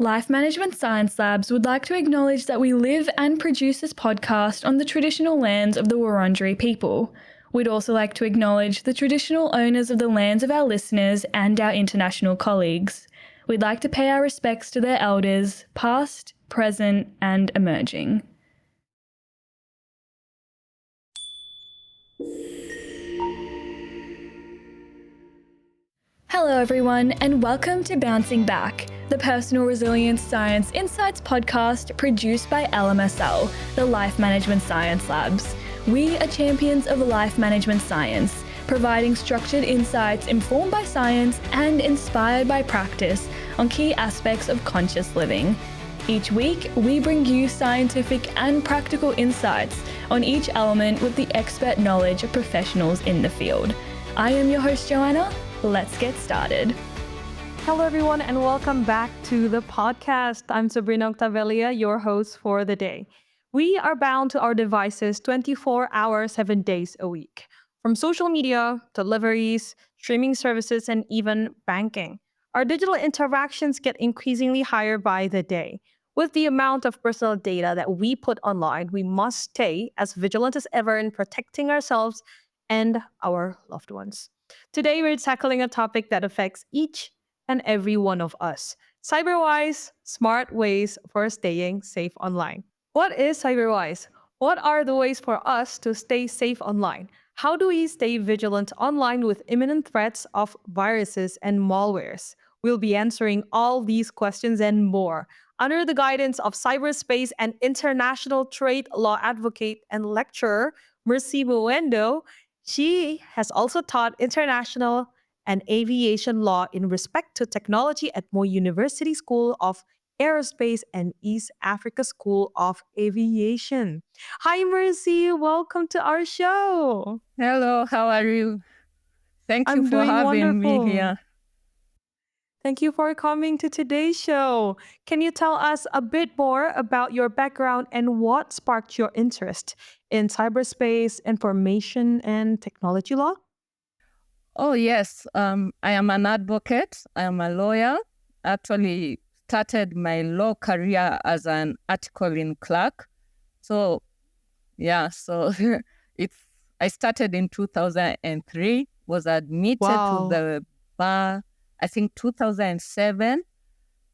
Life Management Science Labs would like to acknowledge that we live and produce this podcast on the traditional lands of the Wurundjeri people. We'd also like to acknowledge the traditional owners of the lands of our listeners and our international colleagues. We'd like to pay our respects to their elders, past, present, and emerging. Hello everyone, and welcome to Bouncing Back, the Personal Resilience Science Insights podcast produced by LMSL, the Life Management Science Labs. We are champions of life management science, providing structured insights informed by science and inspired by practice on key aspects of conscious living. Each week, we bring you scientific and practical insights on each element with the expert knowledge of professionals in the field. I am your host, Joanna. Let's get started. Hello, everyone, and welcome back to the podcast. I'm Sabrina Oktavelia, your host for the day. We are bound to our devices 24 hours, 7 days a week. From social media, deliveries, streaming services, and even banking. Our digital interactions get increasingly higher by the day. With the amount of personal data that we put online, we must stay as vigilant as ever in protecting ourselves and our loved ones. Today, we're tackling a topic that affects each and every one of us. CyberWise, smart ways for staying safe online. What is CyberWise? What are the ways for us to stay safe online? How do we stay vigilant online with imminent threats of viruses and malwares? We'll be answering all these questions and more under the guidance of CyberSpace and international trade law advocate and lecturer, Muendo. She has also taught international and aviation law in respect to technology at Muendo University School of Aerospace and East Africa School of Aviation. Hi, Mercy. Welcome to our show. Hello, how are you? Thank you for having me here. Thank you for coming to today's show. Can you tell us a bit more about your background and what sparked your interest in cyberspace, information, and technology law? Oh, yes. I am an advocate. I am a lawyer. Actually started my law career as an articling clerk. So, yeah, so I started in 2003, was admitted to the bar, I think 2007,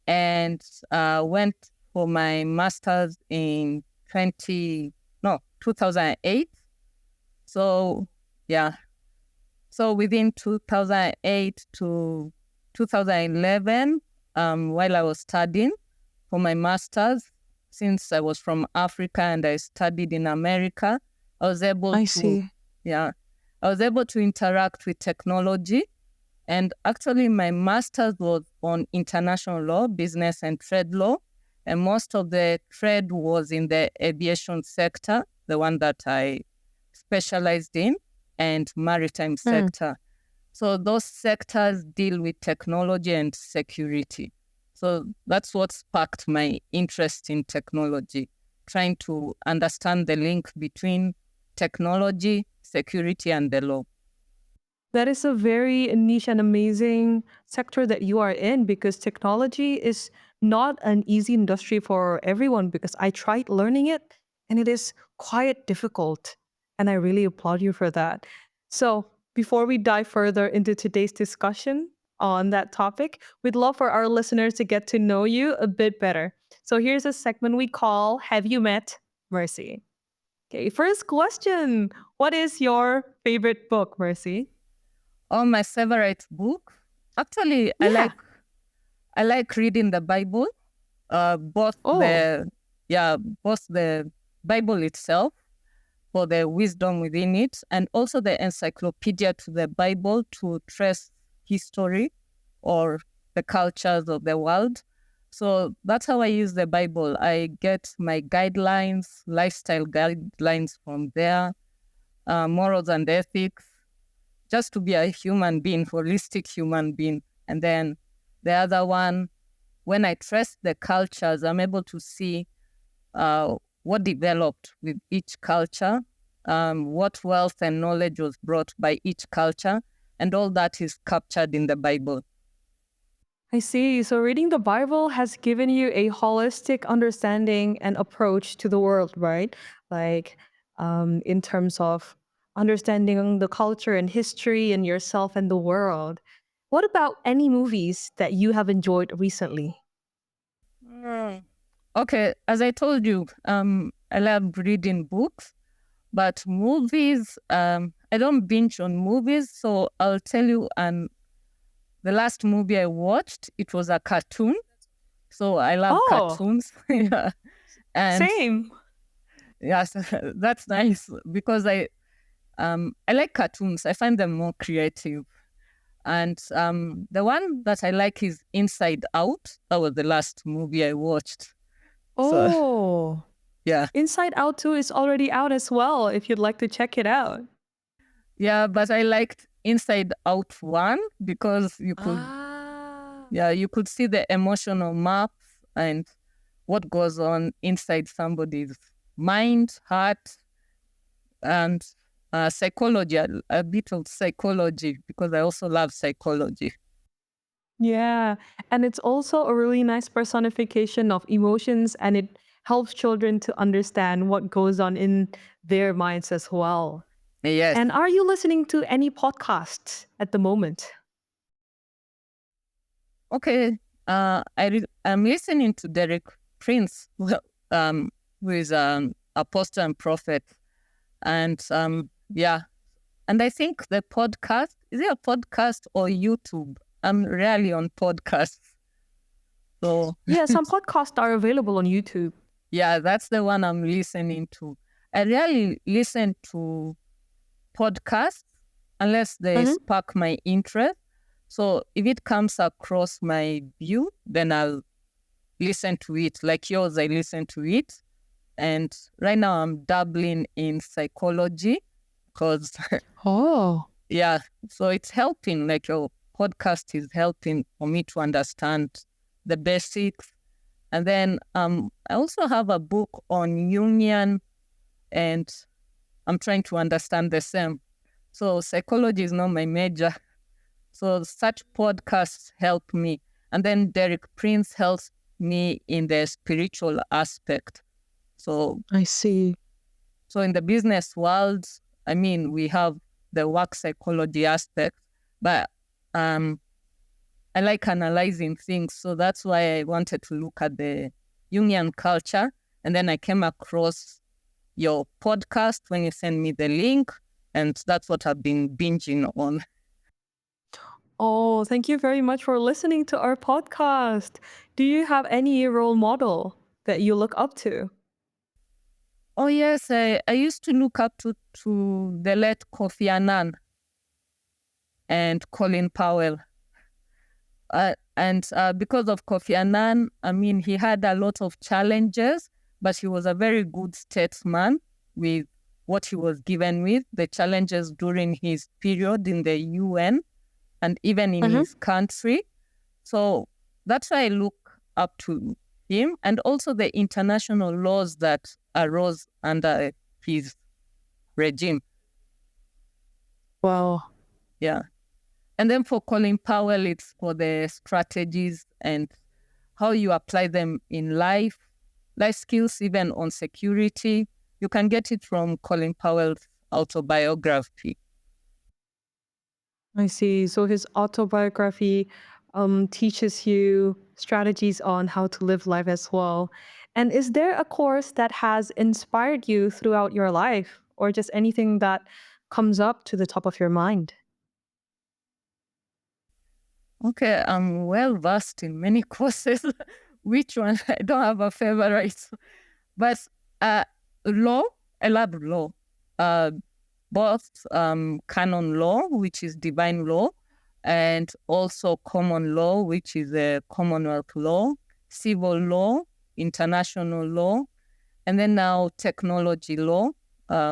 and went for my master's in 2008. So, yeah. So within 2008 to 2011, while I was studying for my master's, since I was from Africa and I studied in America, I was able to interact with technology. And actually, my master's was on international law, business and trade law. And most of the trade was in the aviation sector, the one that I specialized in, and maritime sector. So those sectors deal with technology and security. So that's what sparked my interest in technology, trying to understand the link between technology, security, and the law. That is a very niche and amazing sector that you are in, because technology is not an easy industry for everyone, because I tried learning it and it is quite difficult. And I really applaud you for that. So before we dive further into today's discussion on that topic, we'd love for our listeners to get to know you a bit better. So here's a segment we call Have You Met Mercy? Okay, first question. What is your favorite book, Mercy? Oh, my favorite book? Actually, I like reading the Bible, both the Bible itself for the wisdom within it, and also the encyclopedia to the Bible to trace history or the cultures of the world. So that's how I use the Bible. I get my guidelines, lifestyle guidelines from there, morals and ethics, just to be a human being, holistic human being. And then the other one, when I trace the cultures, I'm able to see what developed with each culture, what wealth and knowledge was brought by each culture, and all that is captured in the Bible. I see. So reading the Bible has given you a holistic understanding and approach to the world, right? Like in terms of understanding the culture and history and yourself and the world. What about any movies that you have enjoyed recently? Mm. Okay, as I told you, I love reading books, but movies, I don't binge on movies. So I'll tell you, the last movie I watched, it was a cartoon. So I love Oh, cartoons. Yeah. And same. yes, that's nice because I like cartoons. I find them more creative. And the one that I like is Inside Out. That was the last movie I watched. So Oh, yeah. Inside Out 2 is already out as well if you'd like to check it out. Yeah, but I liked Inside Out 1 because Ah. you could see the emotional maps and what goes on inside somebody's mind, heart, and psychology, a bit of psychology because I also love psychology. Yeah. And it's also a really nice personification of emotions, and it helps children to understand what goes on in their minds as well. Yes. And are you listening to any podcasts at the moment? Okay. I'm listening to Derek Prince, um, who is an apostle and prophet. And yeah, and I think the podcast, is it a podcast or YouTube? I'm rarely on podcasts. So Yeah, some podcasts are available on YouTube. yeah, that's the one I'm listening to. I rarely listen to podcasts unless they Mhm. spark my interest. So if it comes across my view, then I'll listen to it. Like yours, I listen to it. And right now I'm dabbling in psychology because Oh. yeah, so it's helping. Like your podcast is helping for me to understand the basics. And then I also have a book on union, and I'm trying to understand the same. So psychology is not my major. So such podcasts help me. And then Derek Prince helps me in the spiritual aspect. So I see. so in the business world, I mean, we have the work psychology aspect, but I like analyzing things. So that's why I wanted to look at the union culture. And then I came across your podcast when you sent me the link. And that's what I've been binging on. Oh, thank you very much for listening to our podcast. Do you have any role model that you look up to? Oh, yes, I used to look up to the late Kofi Annan and Colin Powell. And because of Kofi Annan, I mean, he had a lot of challenges, but he was a very good statesman with what he was given with, the challenges during his period in the UN and even in Mhm. his country. So that's why I look up to him, and also the international laws that arose under his regime. Wow. Yeah. And then for Colin Powell, it's for the strategies and how you apply them in life skills, even on security. You can get it from Colin Powell's autobiography. I see. So his autobiography teaches you strategies on how to live life as well. And is there a course that has inspired you throughout your life, or just anything that comes up to the top of your mind? Okay, I'm well versed in many courses. Which one? I don't have a favorite. But uh, law, I love law. Uh, both canon law, which is divine law, and also common law, which is a Commonwealth law, civil law, international law, and then now technology law,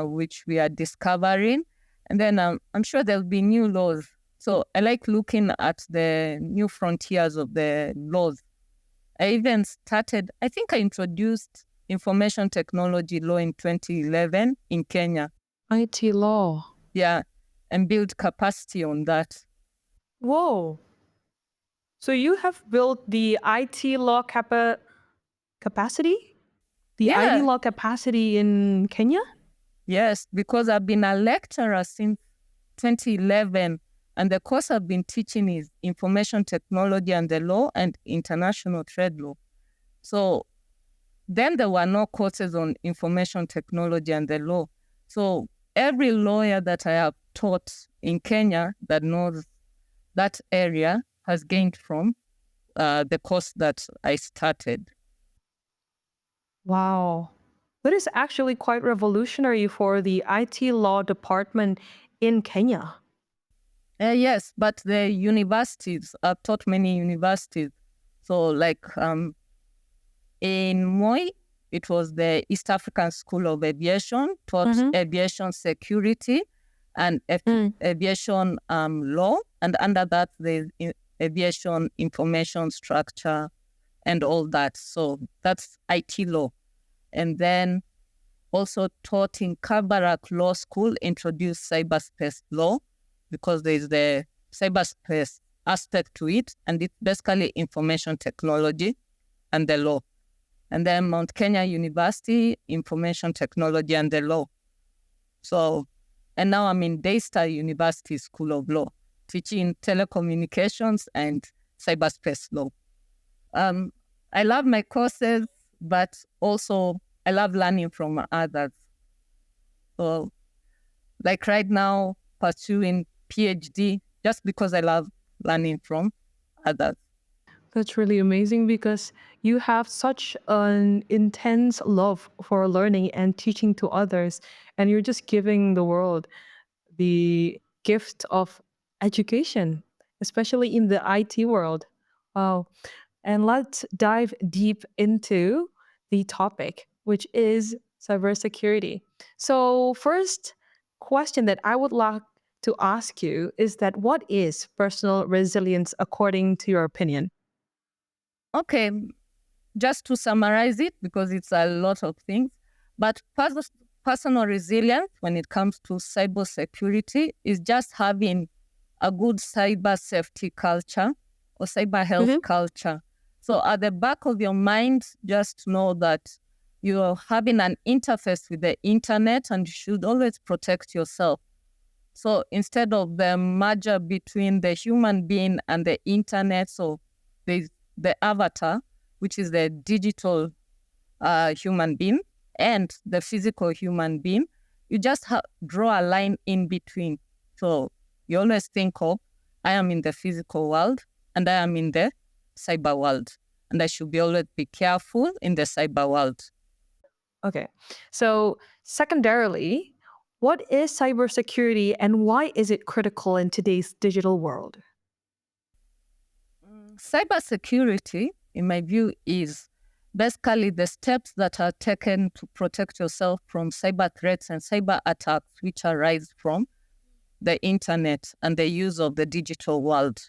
which we are discovering. And then I'm sure there'll be new laws. So I like looking at the new frontiers of the laws. I even started, I think I introduced information technology law in 2011 in Kenya. IT law. Yeah, and build capacity on that. Whoa. So you have built the IT law capacity? The IT Yeah, law capacity in Kenya? yes, because I've been a lecturer since 2011, and the course I've been teaching is information technology and the law and international trade law. So then there were no courses on information technology and the law. So every lawyer that I have taught in Kenya that knows that area has gained from the course that I started. Wow. That is actually quite revolutionary for the IT law department in Kenya. Yes, but the universities, I've taught many universities. So like in Moi, it was the East African School of Aviation, taught Mm-hmm. aviation security and aviation law. And under that, there's aviation information structure and all that. So that's IT law. And then also taught in Kabarak Law School, introduced cyberspace law because there's the cyberspace aspect to it. And it's basically information technology and the law. And then Mount Kenya University, information technology and the law. So, and now I'm in Daystar University School of Law, teaching telecommunications and cyberspace law. I love my courses, but also I love learning from others. So, like right now, pursuing PhD just because I love learning from others. That's really amazing because you have such an intense love for learning and teaching to others, and you're just giving the world the gift of education, especially in the IT world. Wow. And let's dive deep into the topic, which is cybersecurity. So, first question that I would like to ask you is that what is personal resilience according to your opinion? Okay, just to summarize it, because it's a lot of things, but personal resilience when it comes to cybersecurity is just having a good cyber safety culture or cyber health culture. So at the back of your mind, just know that you're having an interface with the internet and you should always protect yourself. So instead of the merger between the human being and the internet, so there's the avatar, which is the digital human being, and the physical human being, you just draw a line in between. So you always think of, I am in the physical world and I am in the cyber world. And I should be always be careful in the cyber world. Okay. So, secondarily, what is cybersecurity and why is it critical in today's digital world? Cybersecurity, in my view, is basically the steps that are taken to protect yourself from cyber threats and cyber attacks which arise from the internet and the use of the digital world.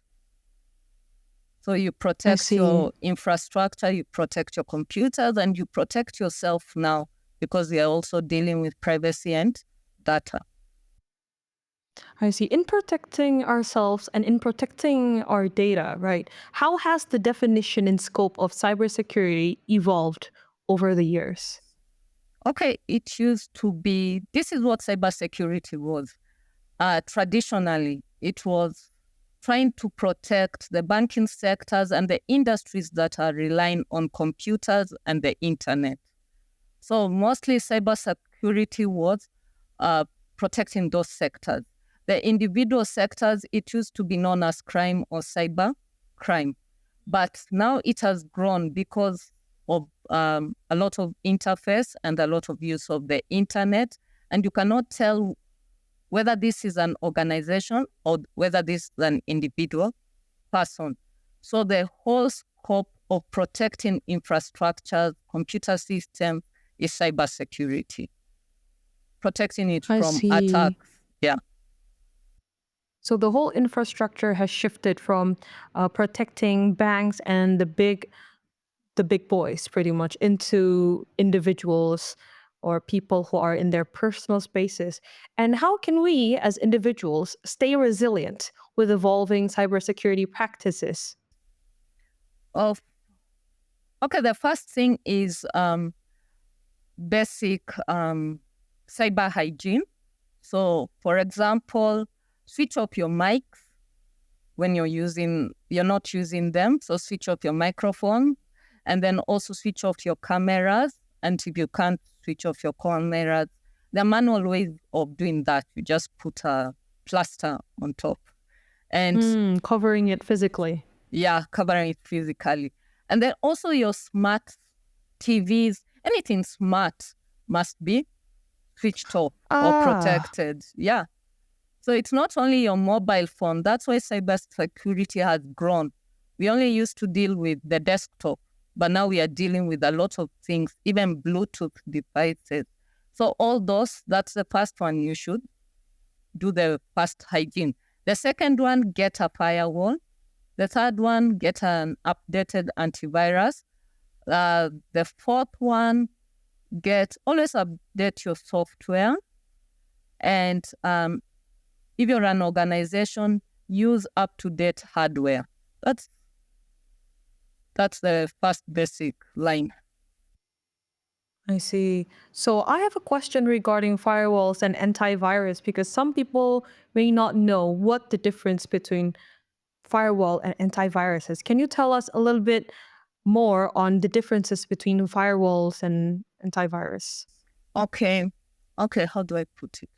So you I protect see. your infrastructure, you protect your computers, and you protect yourself now because you're also dealing with privacy and data. I see. In protecting ourselves and in protecting our data, right? How has the definition and scope of cybersecurity evolved over the years? Okay, it used to be, this is what cybersecurity was. Traditionally, it was trying to protect the banking sectors and the industries that are relying on computers and the internet. So mostly cybersecurity was protecting those sectors. The individual sectors, it used to be known as crime or cyber crime. But now it has grown because of a lot of interface and a lot of use of the internet. And you cannot tell whether this is an organization or whether this is an individual person. So the whole scope of protecting infrastructure, computer systems is cybersecurity, protecting it I from see. attacks. Yeah. So the whole infrastructure has shifted from protecting banks and the big boys pretty much into individuals or people who are in their personal spaces. And how can we as individuals stay resilient with evolving cybersecurity practices? Of Okay, the first thing is basic cyber hygiene. So, for example, switch off your mics when you're not using them. So switch off your microphone, and then also switch off your cameras. And if you can't switch off your cameras, the manual way of doing that, you just put a plaster on top. And covering it physically. yeah, covering it physically. And then also your smart TVs, anything smart must be switched off or protected. Yeah. So it's not only your mobile phone. That's why cybersecurity has grown. We only used to deal with the desktop, but now we are dealing with a lot of things, even Bluetooth devices. So all those, that's the first one. You should do the first hygiene. The second one, get a firewall. The third one, get an updated antivirus. The fourth one, always update your software. And if you're an organization, use up-to-date hardware. That's the first basic line. I see. So I have a question regarding firewalls and antivirus because some people may not know what the difference between firewall and antiviruses. Can you tell us a little bit more on the differences between firewalls and antivirus? Okay, how do I put it?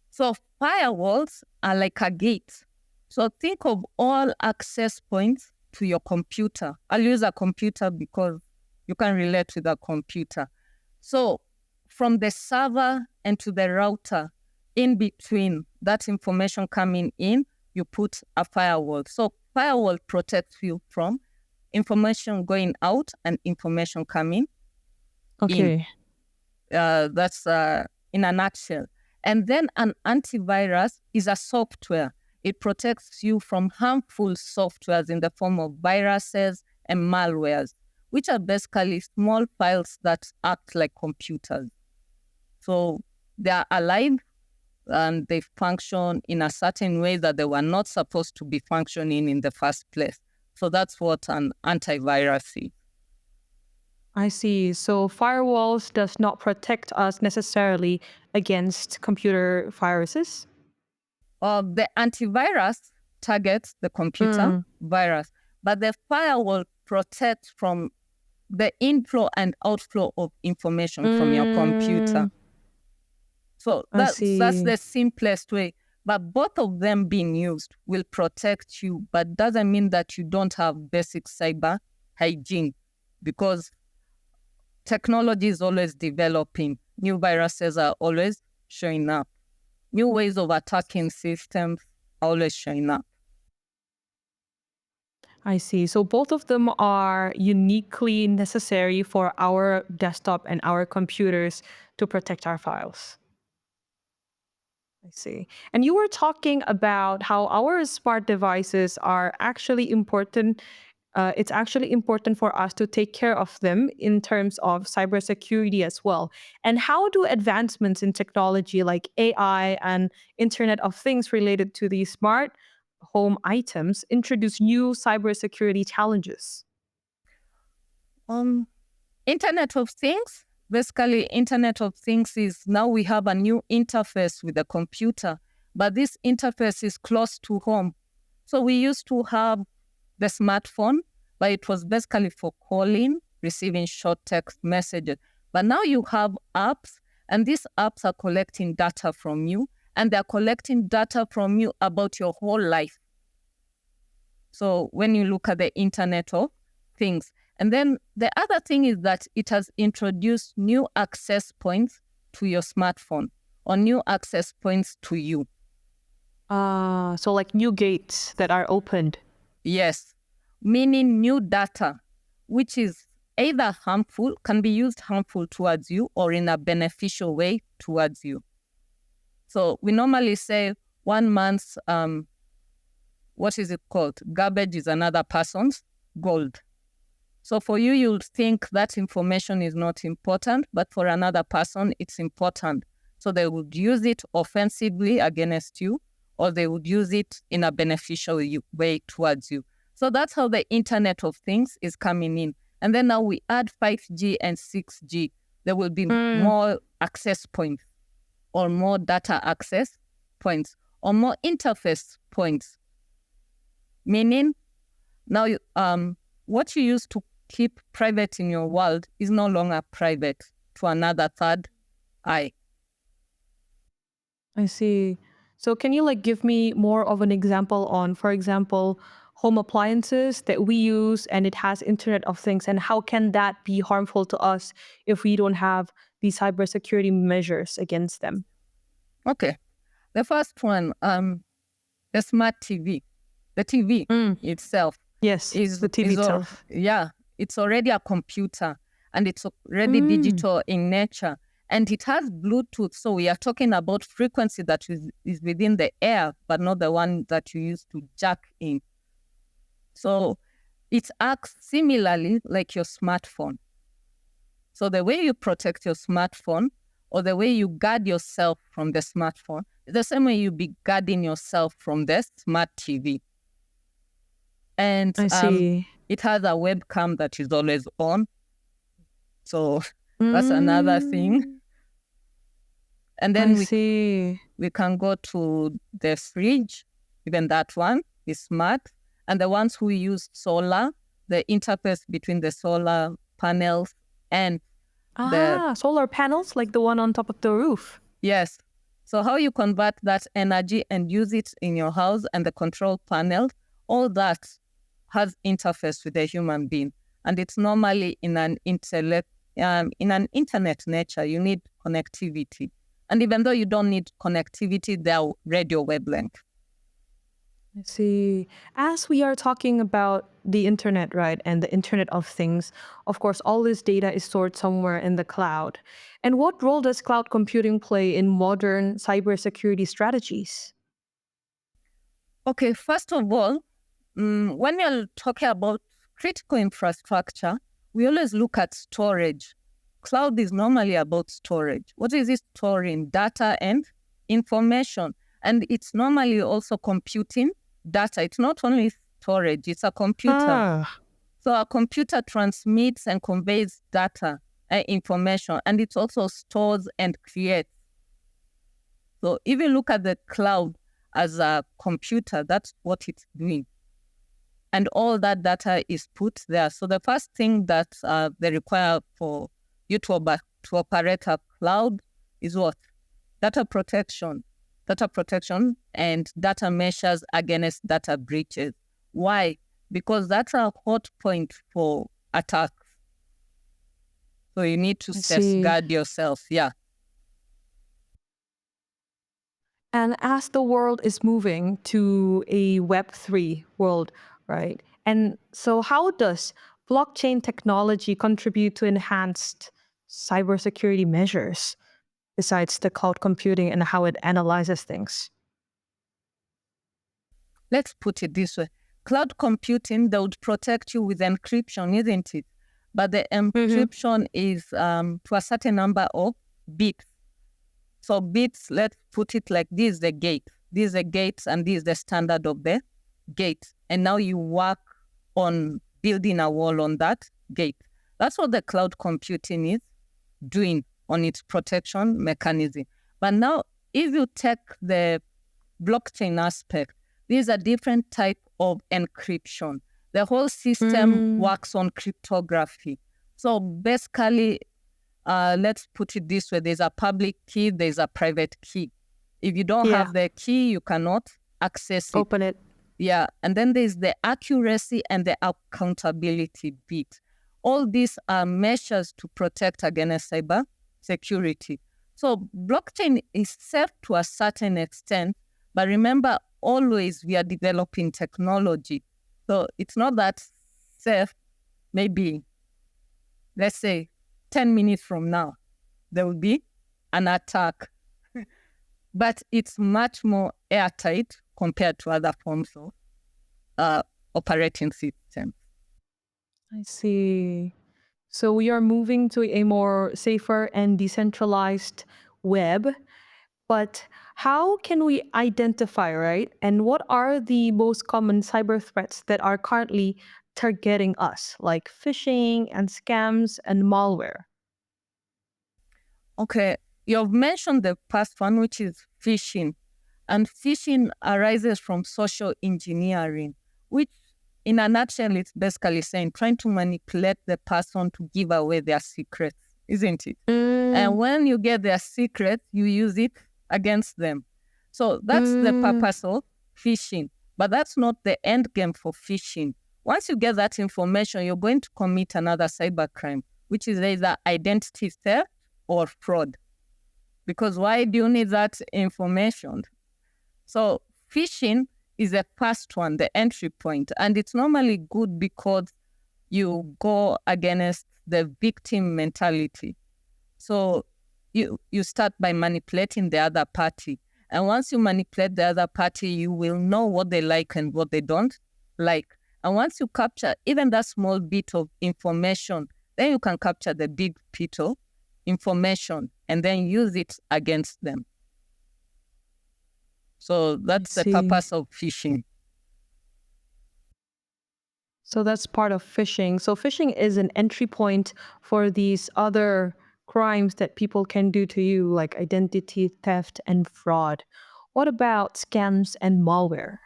So firewalls are like a gate. So think of all access points to your computer. I'll use a computer because you can relate with a computer. So from the server and to the router, in between that information coming in, you put a firewall. So firewall protects you from information going out and information coming in. That's in a nutshell. And then an antivirus is a software. It protects you from harmful softwares in the form of viruses and malwares, which are basically small files that act like computers. So they are alive and they function in a certain way that they were not supposed to be functioning in the first place. So that's what an antivirus is. I see. So firewalls does not protect us necessarily against computer viruses? The antivirus targets the computer virus, but the firewall protects from the inflow and outflow of information from your computer. So that's the simplest way. But both of them being used will protect you, but doesn't mean that you don't have basic cyber hygiene, because technology is always developing. New viruses are always showing up. New ways of attacking systems are always showing up. I see. So both of them are uniquely necessary for our desktop and our computers to protect our files. I see. And you were talking about how our smart devices are actually important. It's actually important for us to take care of them in terms of cybersecurity as well. And how do advancements in technology like AI and Internet of Things related to these smart home items introduce new cybersecurity challenges? Internet of Things. Basically, Internet of Things is now we have a new interface with the computer, but this interface is close to home. So we used to have the smartphone, but it was basically for calling, receiving short text messages. But now you have apps, and these apps are collecting data from you, and they're collecting data from you about your whole life. So when you look at the Internet of Things, and then the other thing is that it has introduced new access points to your smartphone or new access points to you. So like new gates that are opened. Yes, meaning new data, which is either harmful, can be used harmful towards you or in a beneficial way towards you. So we normally say 1 month's, what is it called? Garbage is another person's gold. So for you, you'll think that information is not important, but for another person, it's important. So they would use it offensively against you, or they would use it in a beneficial way towards you. So that's how the Internet of Things is coming in. And then now we add 5G and 6G. There will be more access points or more data access points or more interface points. Meaning now what you used to keep private in your world is no longer private to another third eye. I see. So can you give me more of an example on, for example, home appliances that we use and it has Internet of Things, and how can that be harmful to us if we don't have these cybersecurity measures against them? Okay. The first one, the smart TV. The TV itself Yes, is the TV itself. it's already a computer and it's already digital in nature. And it has Bluetooth. So we are talking about frequency that is within the air, but not the one that you use to jack in. So it acts similarly like your smartphone. So the way you protect your smartphone or the way you guard yourself from the smartphone is the same way you be guarding yourself from the smart TV. And I see. it has a webcam that is always on. So that's another thing. And then we can go to the fridge. Even that one is smart. And the ones who use solar, the interface between the solar panels and solar panels, like the one on top of the roof. Yes. So how you convert that energy and use it in your house and the control panel, all that has interface with a human being. And it's normally in an internet nature, you need connectivity. And even though you don't need connectivity, they're radio wavelength. I see. As we are talking about the internet, right, and the Internet of Things, of course, all this data is stored somewhere in the cloud. And what role does cloud computing play in modern cybersecurity strategies? Okay, first of all, when we are talking about critical infrastructure, we always look at storage. Cloud is normally about storage. What is it storing? Data and information. And it's normally also computing data. It's not only storage, it's a computer. So a computer transmits and conveys data and information, and it also stores and creates. So if you look at the cloud as a computer, that's what it's doing. And all that data is put there. So the first thing that they require for you to operate a cloud is what? Data protection and data measures against data breaches. Why? Because that's a hot point for attacks. So you need to safeguard yourself. Yeah. And as the world is moving to a Web3 world, right? And so how does blockchain technology contribute to enhanced cybersecurity measures besides the cloud computing and how it analyzes things? Let's put it this way. Cloud computing, they would protect you with encryption, isn't it? But the encryption is to a certain number of bits. So bits, let's put it like this, the gate. This is the gates and this is the standard of the gate. And now you work on building a wall on that gate. That's what the cloud computing is doing on its protection mechanism. But now, if you take the blockchain aspect, these are different type of encryption. The whole system works on cryptography. So basically, let's put it this way. There's a public key, there's a private key. If you don't have the key, you cannot access it. Open it. Yeah, and then there's the accuracy and the accountability bit. All these are measures to protect against cyber security. So blockchain is safe to a certain extent, but remember, always we are developing technology. So it's not that safe. Maybe, let's say, 10 minutes from now, there will be an attack. But it's much more airtight compared to other forms of operating systems. I see. So we are moving to a more safer and decentralized web. But How can we identify, right? And what are the most common cyber threats that are currently targeting us, like phishing and scams and malware? Okay, you've mentioned the past one, which is phishing. And phishing arises from social engineering, which in a nutshell, it's basically saying trying to manipulate the person to give away their secrets, isn't it? And when you get their secret, you use it against them. So that's the purpose of phishing. But that's not the end game for phishing. Once you get that information, you're going to commit another cybercrime, which is either identity theft or fraud. Because why do you need that information? So phishing is the first one, the entry point. And it's normally good because you go against the victim mentality. So you start by manipulating the other party. And once you manipulate the other party, you will know what they like and what they don't like. And once you capture even that small bit of information, then you can capture the big bit of information and then use it against them. So that's the purpose of phishing. So that's part of phishing. So phishing is an entry point for these other crimes that people can do to you, like identity theft and fraud. What about scams and malware?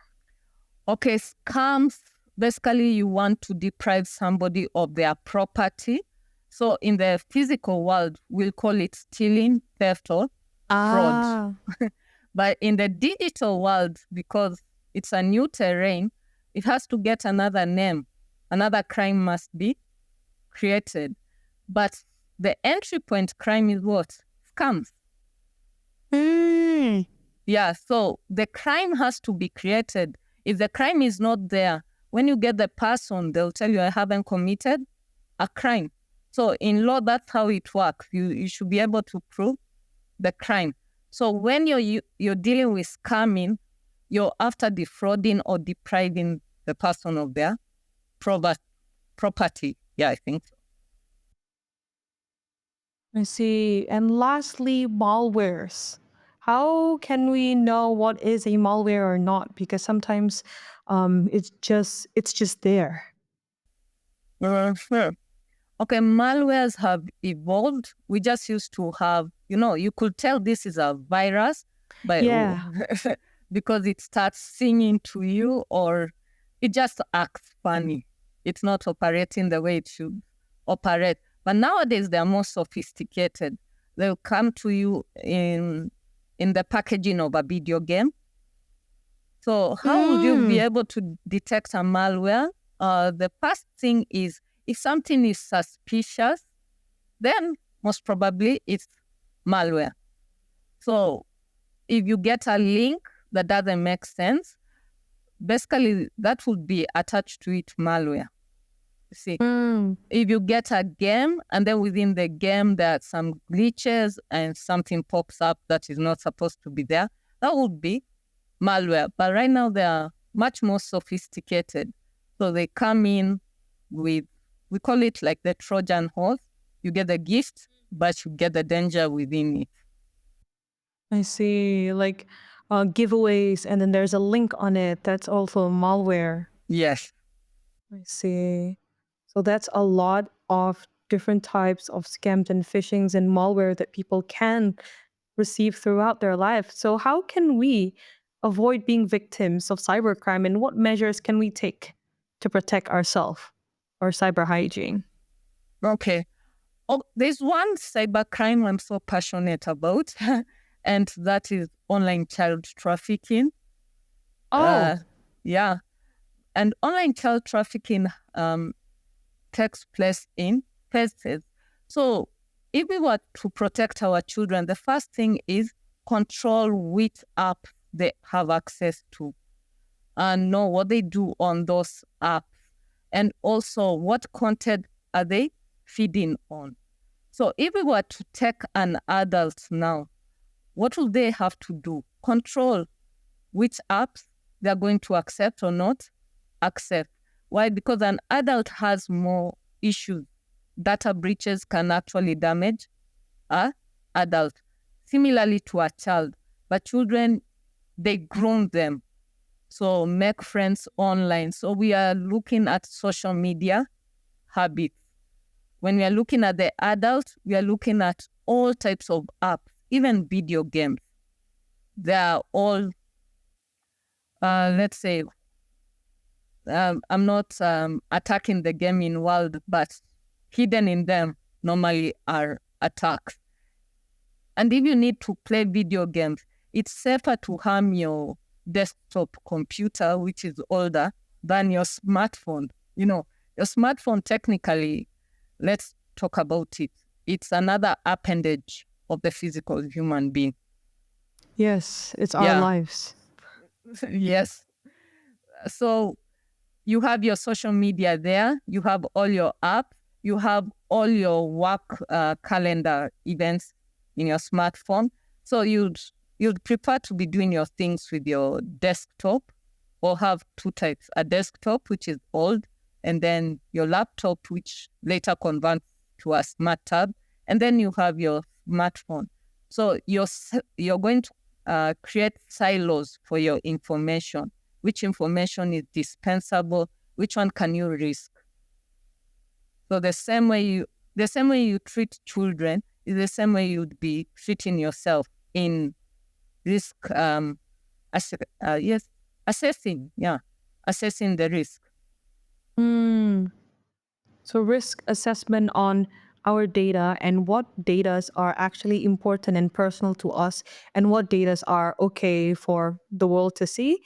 Okay, scams, basically you want to deprive somebody of their property. So in the physical world, we'll call it stealing, theft, or fraud. But in the digital world, because it's a new terrain, it has to get another name. Another crime must be created. But the entry point crime is what? Scams. Yeah, so the crime has to be created. If the crime is not there, when you get the person, they'll tell you, I haven't committed a crime. So in law, that's how it works. You should be able to prove the crime. So when you're dealing with scamming, you're after defrauding or depriving the person of their property. Yeah, I think so. I see. And lastly, malwares. How can we know what is a malware or not? Because sometimes it's just there. Sure. Okay, malwares have evolved. We just used to have, you could tell this is a virus by because it starts singing to you or it just acts funny. It's not operating the way it should operate. But nowadays, they're more sophisticated. They'll come to you in the packaging of a video game. So how would you be able to detect a malware? The first thing is, if something is suspicious, then most probably it's malware. So if you get a link that doesn't make sense, basically that would be attached to it malware. You see, if you get a game and then within the game there are some glitches and something pops up that is not supposed to be there, that would be malware. But right now they are much more sophisticated. So they come in with, we call it like the Trojan horse. You get the gift, but you get the danger within it. I see. Like giveaways, and then there's a link on it. That's also malware. Yes. I see. So that's a lot of different types of scams and phishings and malware that people can receive throughout their life. So how can we avoid being victims of cybercrime, and what measures can we take to protect ourselves or cyber hygiene? Okay. Oh, there's one cybercrime I'm so passionate about, and that is online child trafficking. Yeah. And online child trafficking takes place in phases. So if we were to protect our children, the first thing is control which app they have access to and know what they do on those apps. And also what content are they feeding on. So if we were to take an adult now, what will they have to do? Control which apps they're going to accept or not accept. Why? Because an adult has more issues. Data breaches can actually damage an adult. Similarly to a child, But children, they groom them. So make friends online. So we are looking at social media habits. When we are looking at the adults, we are looking at all types of apps, even video games. They are all, let's say, I'm not attacking the gaming world, but hidden in them normally are attacks. And if you need to play video games, it's safer to harm your desktop computer, which is older, than your smartphone. You know, your smartphone technically, let's talk about it. It's another appendage of the physical human being. Yes, it's our lives. Yes. So you have your social media there, you have all your apps, you have all your work calendar events in your smartphone. So you'd prefer to be doing your things with your desktop, or have two types: a desktop, which is old, and then your laptop, which later converts to a smart tab, and then you have your smartphone. So you're going to create silos for your information. Which information is dispensable? Which one can you risk? So the same way you treat children is the same way you'd be treating yourself in risk. Assessing the risk. So risk assessment on our data and what datas are actually important and personal to us and what datas are okay for the world to see.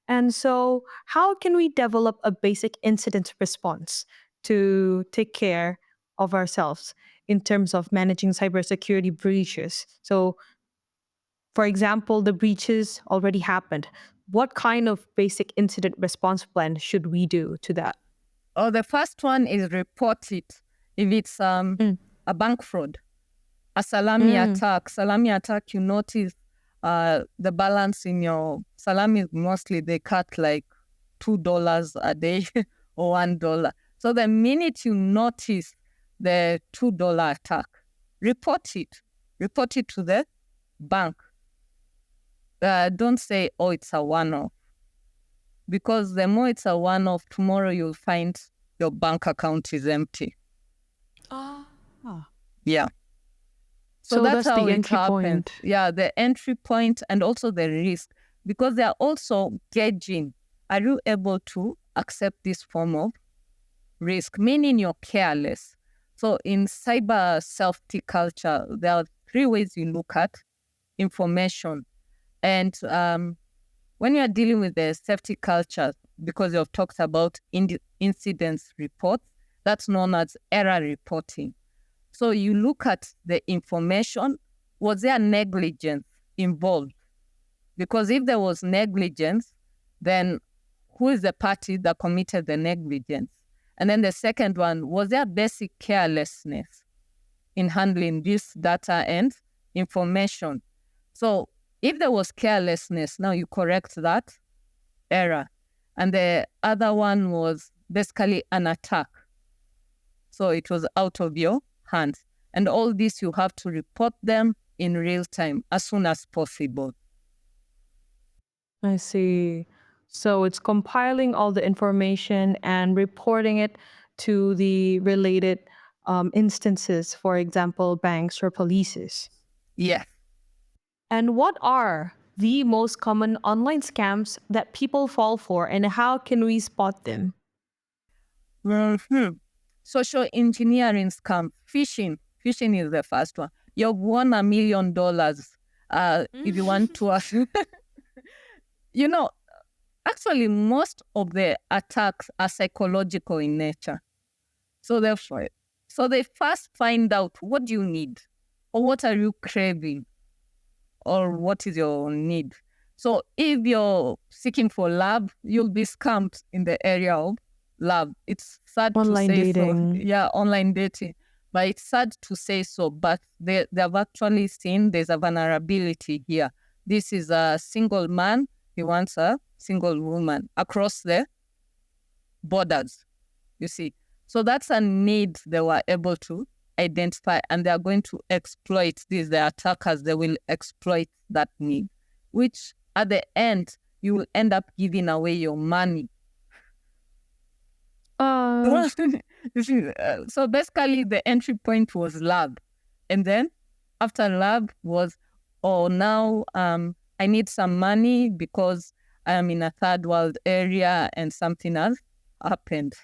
And so how can we develop a basic incident response to take care of ourselves in terms of managing cybersecurity breaches? So for example, the breaches already happened. What kind of basic incident response plan should we do to that? Oh, the first one is report it. If it's a bank fraud, a salami attack, you notice the balance in your salami. Mostly they cut like $2 a day or $1. So the minute you notice the $2 attack, report it. Report it to the bank. Don't say, oh, it's a one-off. Because the more it's a one-off, tomorrow you'll find your bank account is empty. Yeah. So that's how the it entry happens. point. Yeah, the entry point and also the risk. Because they are also gauging, are you able to accept this form of risk? Meaning you're careless. So in cyber safety culture, there are three ways you look at information. And when you are dealing with the safety culture, because you've talked about incidents reports, that's known as error reporting. So you look at the information. Was there negligence involved? Because if there was negligence, then who is the party that committed the negligence? And then the second one, was there basic carelessness in handling this data and information? So if there was carelessness, now you correct that error. And the other one was basically an attack. So it was out of your hands. And all this, you have to report them in real time as soon as possible. I see. So it's compiling all the information and reporting it to the related instances, for example, banks or polices. Yeah. And what are the most common online scams that people fall for, and how can we spot them? Social engineering scam, phishing. Phishing is the first one. You've won $1 million. If you want to, actually, most of the attacks are psychological in nature. So they first find out, what do you need, or what are you craving, or what is your need. So if you're seeking for love, you'll be scammed in the area of love. It's sad Online to say dating. so. Yeah, online dating. But it's sad to say so. But they've actually seen there's a vulnerability here. This is a single man. He wants a single woman across the borders, you see. So that's a need they were able to identify, and they are going to exploit this. The attackers, they will exploit that need. which at the end, you will end up giving away your money. You see, so basically, the entry point was lab. And then after lab was, oh, now I need some money because I'm in a third world area and something else happened.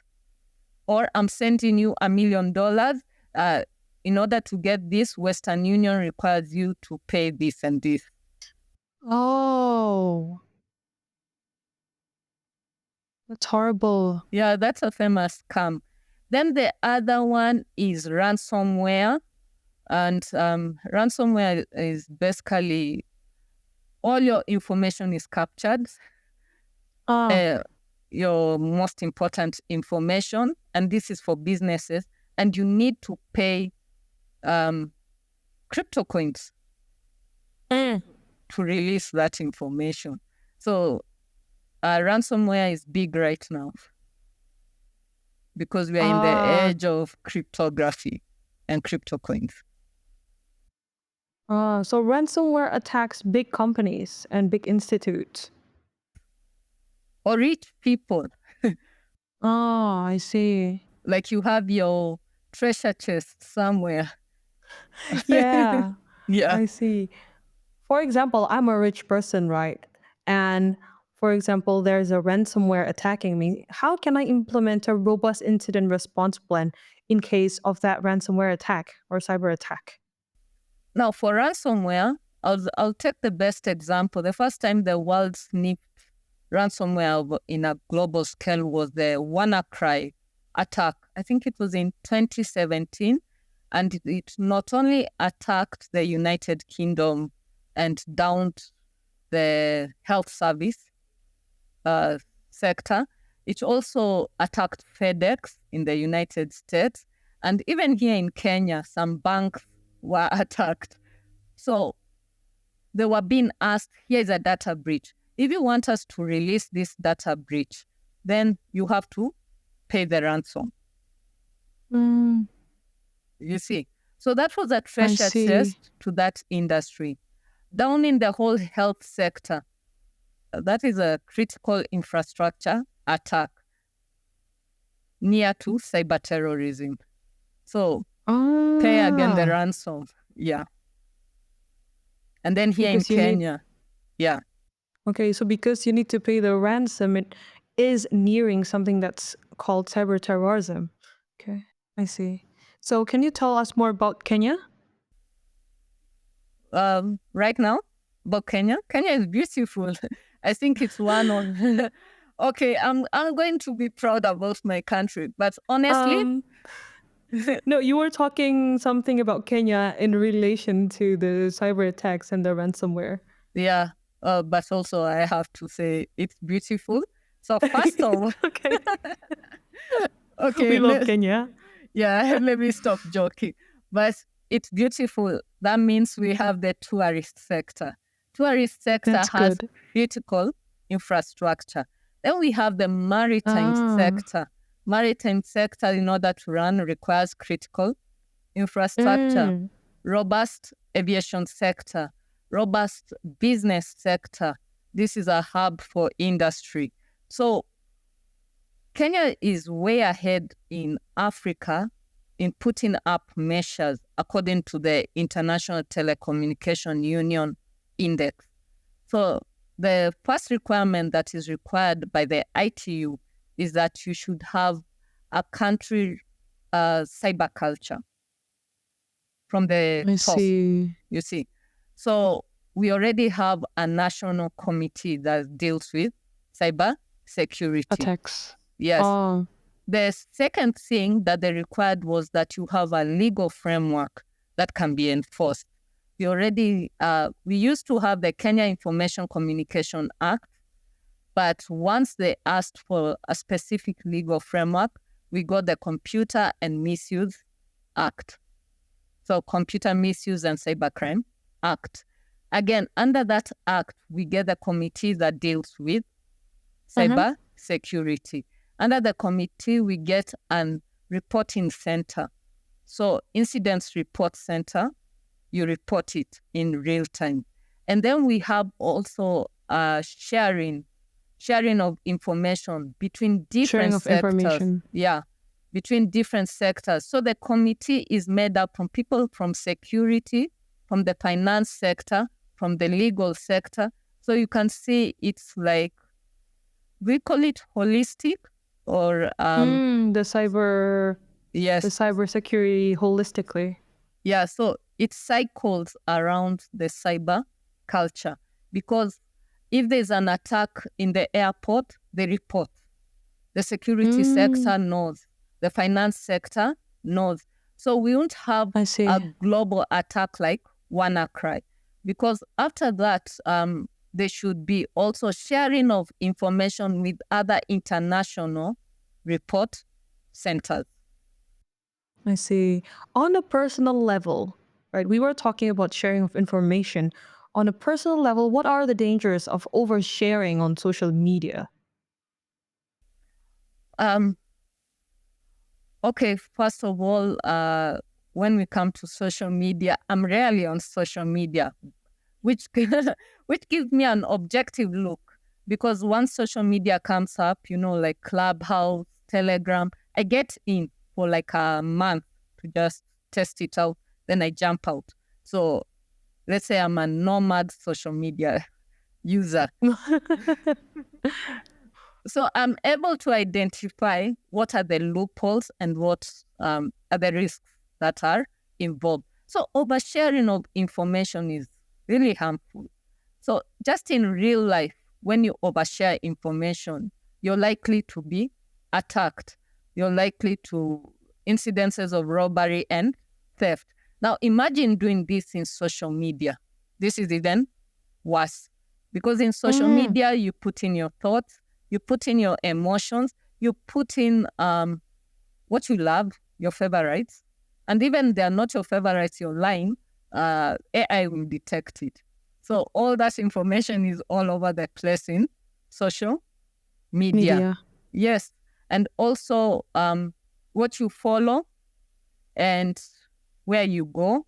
Or I'm sending you $1 million. In order to get this, Western Union requires you to pay this and this. Oh, that's horrible. Yeah, that's a famous scam. Then the other one is ransomware. And ransomware is basically all your information is captured, your most important information, and this is for businesses, and you need to pay crypto coins to release that information. So ransomware is big right now because we are in the age of cryptography and crypto coins. So ransomware attacks big companies and big institutes. Or rich people. I see. Like you have your treasure chest somewhere. Yeah. Yeah. I see. For example, I'm a rich person, right? And for example, there's a ransomware attacking me. How can I implement a robust incident response plan in case of that ransomware attack or cyber attack? Now, for ransomware, I'll take the best example. The first time the world sniffed ransomware in a global scale was the WannaCry attack. I think it was in 2017. And it not only attacked the United Kingdom and downed the health service sector, it also attacked FedEx in the United States. And even here in Kenya, some banks were attacked. So they were being asked, here's a data breach. If you want us to release this data breach, then you have to pay the ransom. You see? So that was a treasure chest to that industry. Down in the whole health sector, that is a critical infrastructure attack near to cyber terrorism. So pay again the ransom. Yeah. And then here because in Kenya, yeah. Okay, so because you need to pay the ransom, it is nearing something that's called cyber terrorism. Okay, I see. So can you tell us more about Kenya? Right now, about Kenya? Kenya is beautiful. I think it's one of... Okay, I'm going to be proud about my country, but honestly... No, you were talking something about Kenya in relation to the cyber attacks and the ransomware. Yeah, but also I have to say it's beautiful. So first of all... Okay, we love Kenya. Yeah, let me stop joking. But it's beautiful. That means we have the tourist sector. Tourist sector has critical infrastructure. Then we have the maritime sector. Maritime sector, in order to run, requires critical infrastructure. Robust aviation sector. Robust business sector. This is a hub for industry. So Kenya is way ahead in Africa in putting up measures according to the International Telecommunication Union Index. So the first requirement that is required by the ITU is that you should have a country cyber culture from the top. You see. So we already have a national committee that deals with cyber security. Attacks. Yes. The second thing that they required was that you have a legal framework that can be enforced. We used to have the Kenya Information Communication Act, but once they asked for a specific legal framework, we got the Computer and Misuse Act. So Computer Misuse and Cybercrime Act. Again, under that act, we get the committee that deals with cyber security. Under the committee, we get a reporting center. So incidents report center, you report it in real time. And then we have also sharing of information between Sharing different of sectors. information. Yeah, between different sectors. So the committee is made up from people from security, from the finance sector, from the legal sector. So you can see it's like, we call it holistic, or The cyber yes, security holistically. yeah. So it cycles around the cyber culture, because if there's an attack in the airport, they report. The security sector knows. The finance sector knows. So we won't have I see. a global attack like WannaCry, because after that, there should be also sharing of information with other international report centers. I see. On a personal level, right? We were talking about sharing of information. On a personal level, what are the dangers of oversharing on social media? Okay, first of all, when we come to social media, I'm rarely on social media, which which gives me an objective look, because once social media comes up, like Clubhouse, Telegram, I get in for like a month to just test it out, then I jump out. So let's say I'm a nomad social media user. So I'm able to identify what are the loopholes and what are the risks that are involved. So oversharing of information is really harmful. So just in real life, when you overshare information, you're likely to be attacked. You're likely to incidences of robbery and theft. Now imagine doing this in social media. This is even worse, because in social media, you put in your thoughts, you put in your emotions, you put in what you love, your favorites, and even they are not your favorites, you're lying, AI will detect it. So all that information is all over the place in social media. Yes. And also what you follow and where you go,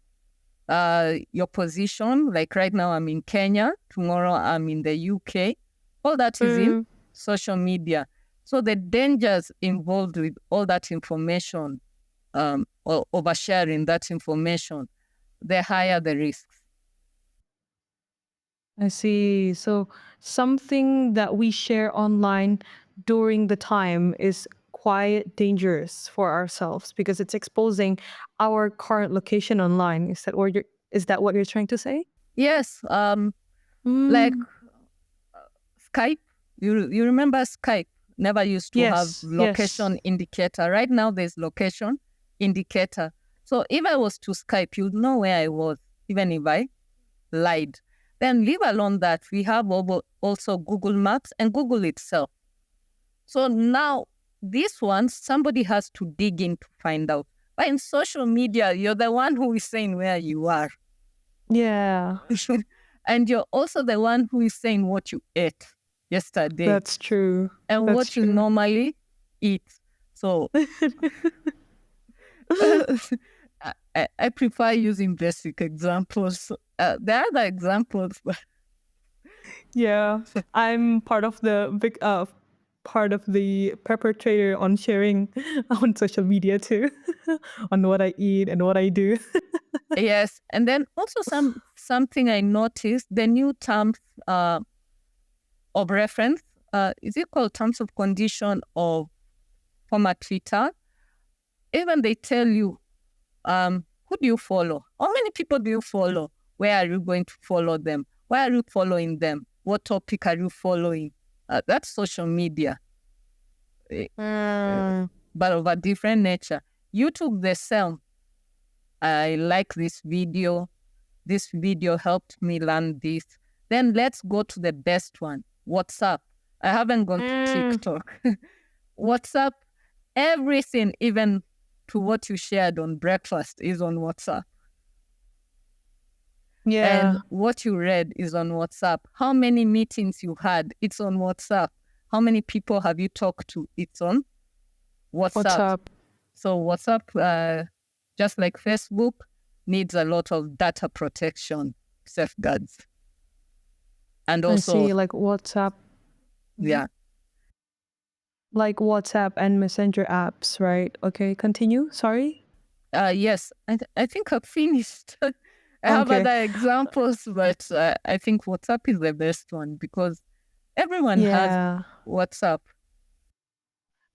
your position. Like right now I'm in Kenya, tomorrow I'm in the UK. All that is in social media. So the dangers involved with all that information, or oversharing that information, the higher the risks. I see. So something that we share online during the time is quite dangerous for ourselves because it's exposing our current location online. Is that what you're trying to say? Yes. Like Skype. You remember Skype never used to have location indicator. Right now there's location indicator. So if I was to Skype, you'd know where I was, even if I lied. Then leave alone that, we have also Google Maps and Google itself. So now this one, somebody has to dig in to find out. But in social media, you're the one who is saying where you are. Yeah. And you're also the one who is saying what you ate yesterday. That's true. And what you normally eat. So I prefer using basic examples. There are other examples. Yeah, I'm part of the perpetrator on sharing on social media too, on what I eat and what I do. Yes, and then also something I noticed, the new terms of reference, is it called terms of condition of former Twitter? Even they tell you, who do you follow? How many people do you follow? Where are you going to follow them? Why are you following them? What topic are you following? That's social media, but of a different nature. YouTube the same. I like this video. This video helped me learn this. Then let's go to the best one, WhatsApp. I haven't gone to TikTok. WhatsApp, everything, even to what you shared on breakfast, is on WhatsApp. Yeah. And what you read is on WhatsApp. How many meetings you had, it's on WhatsApp. How many people have you talked to, it's on WhatsApp. So WhatsApp, just like Facebook, needs a lot of data protection safeguards. And I also, see, like WhatsApp. yeah, Like WhatsApp and Messenger apps, right? Okay, continue. Sorry. yes, I think I've finished. I have Okay. other examples, but I think WhatsApp is the best one because everyone has Yeah. WhatsApp.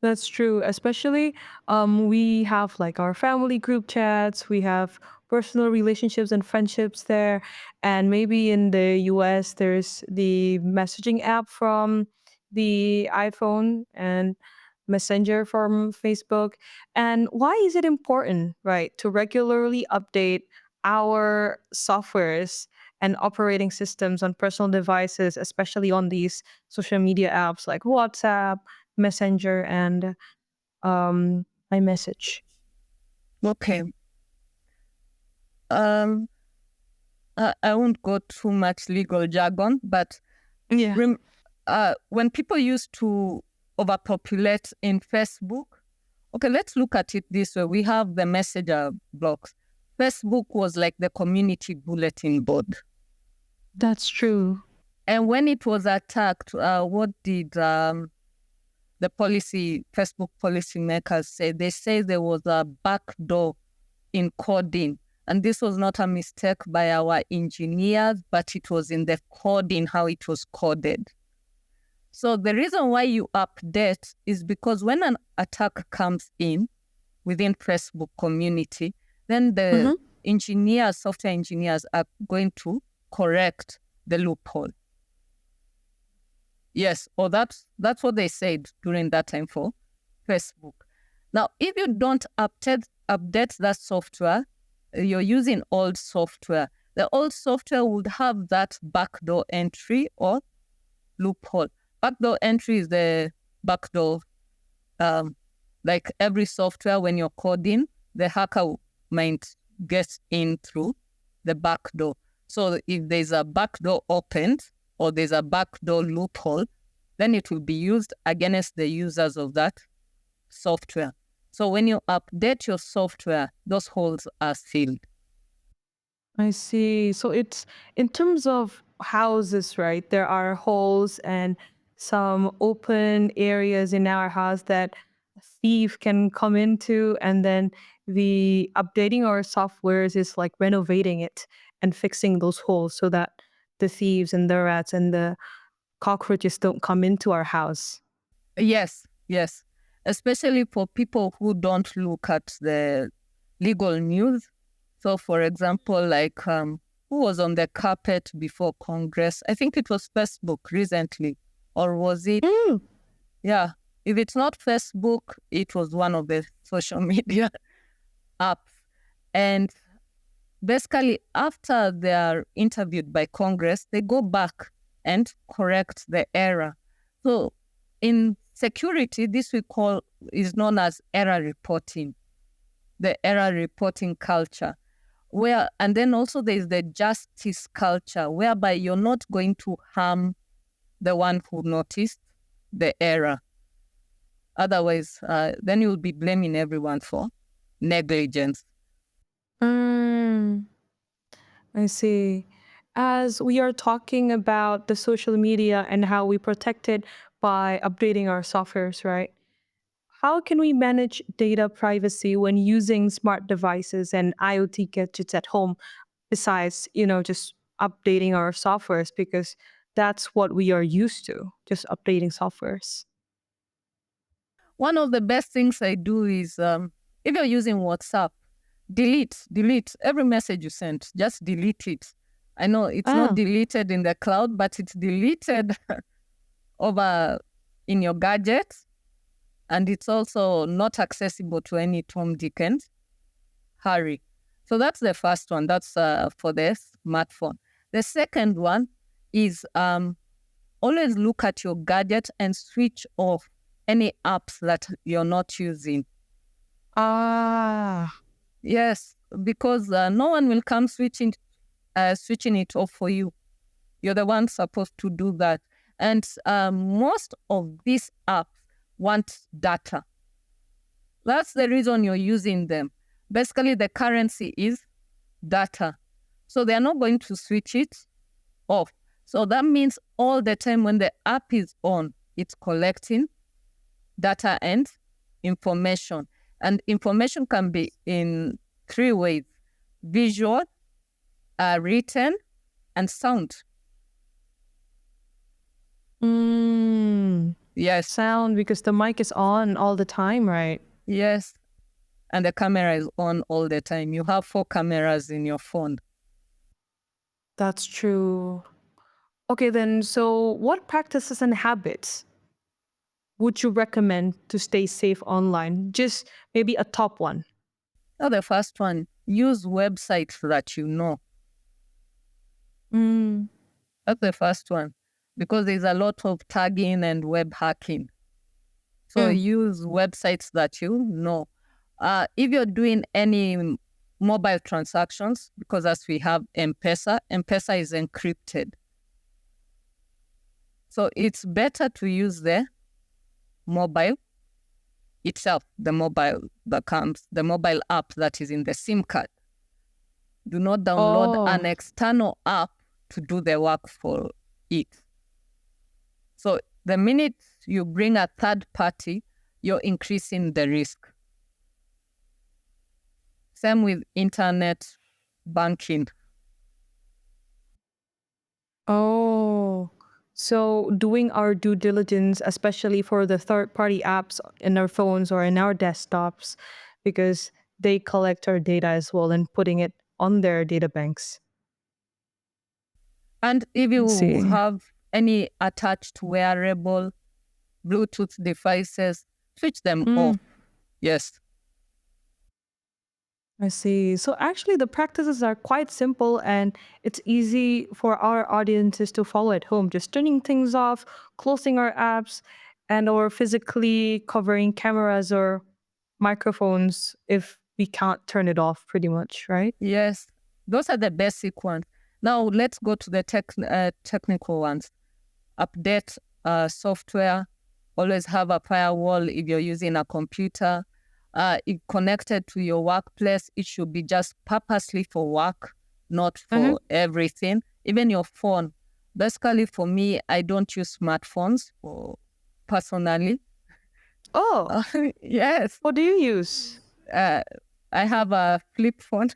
That's true. Especially, we have like our family group chats, we have personal relationships and friendships there. And maybe in the US, there's the messaging app from the iPhone and Messenger from Facebook. And why is it important, right, to regularly update our softwares and operating systems on personal devices, especially on these social media apps like WhatsApp, Messenger, and iMessage? Okay. Um, I won't go too much legal jargon, but Yeah. when people used to overpopulate in Facebook, okay, let's look at it this way. We have the messenger blocks. Facebook was like the community bulletin board. That's true. And when it was attacked, what did the Facebook policy makers say? They say there was a backdoor in coding. And this was not a mistake by our engineers, but it was in the coding, how it was coded. So the reason why you update is because when an attack comes in within Facebook community, then the engineers, software engineers are going to correct the loophole. Yes, or that's what they said during that time for Facebook. Now, if you don't update that software, you're using old software. The old software would have that backdoor entry or loophole. Backdoor entry is the backdoor, like every software when you're coding, the hacker might get in through the backdoor. So if there's a backdoor opened or there's a backdoor loophole, then it will be used against the users of that software. So when you update your software, those holes are filled. I see. So it's in terms of houses, right? There are holes and some open areas in our house that a thief can come into, and then the updating our softwares is like renovating it and fixing those holes so that the thieves and the rats and the cockroaches don't come into our house. Yes, yes. Especially for people who don't look at the legal news. So, for example, like who was on the carpet before Congress? I think it was Facebook recently. Or was it? Yeah. If it's not Facebook, it was one of the social media apps. And basically, after they are interviewed by Congress, they go back and correct the error. So in security, this we call is known as error reporting, the error reporting culture. And then also there's the justice culture, whereby you're not going to harm the one who noticed the error. Otherwise, then you'll be blaming everyone for negligence. Mm, I see. As we are talking about the social media and how we protect it by updating our softwares, right? How can we manage data privacy when using smart devices and IoT gadgets at home besides, just updating our softwares because that's what we are used to, just updating softwares. One of the best things I do is if you're using WhatsApp, delete every message you sent. Just delete it. I know it's not Ah, deleted in the cloud, but it's deleted over in your gadget. And it's also not accessible to any Tom, Dick, and Harry. So that's the first one. That's for the smartphone. The second one is always look at your gadget and switch off any apps that you're not using. ah, Yes, because no one will come switching it off for you. You're the one supposed to do that. And most of these apps want data. That's the reason you're using them. Basically, the currency is data. So they're not going to switch it off. So that means all the time when the app is on, it's collecting data and information. And information can be in 3 ways: visual, written, and sound. Yes. Sound, because the mic is on all the time, right? Yes. And the camera is on all the time. You have 4 cameras in your phone. That's true. Okay, then, so what practices and habits would you recommend to stay safe online? Just maybe a top one. Now, the first one, use websites that you know. That's the first one, because there's a lot of tagging and web hacking. So use websites that you know. If you're doing any mobile transactions, because as we have M-Pesa is encrypted. So it's better to use the mobile itself, the mobile app that is in the SIM card. Do not download an external app to do the work for it. So the minute you bring a third party, you're increasing the risk. Same with internet banking. So doing our due diligence, especially for the third-party apps in our phones or in our desktops, because they collect our data as well and putting it on their data banks. And if you have any attached wearable Bluetooth devices, switch them off. Yes. I see. So actually, the practices are quite simple and it's easy for our audiences to follow at home. Just turning things off, closing our apps, and or physically covering cameras or microphones if we can't turn it off, pretty much, right? Yes. Those are the basic ones. Now, let's go to the technical ones. Update software. Always have a firewall if you're using a computer. If connected to your workplace, it should be just purposely for work, not for everything. Even your phone. Basically, for me, I don't use smartphones personally. Oh, yes. what do you use? I have a flip phone.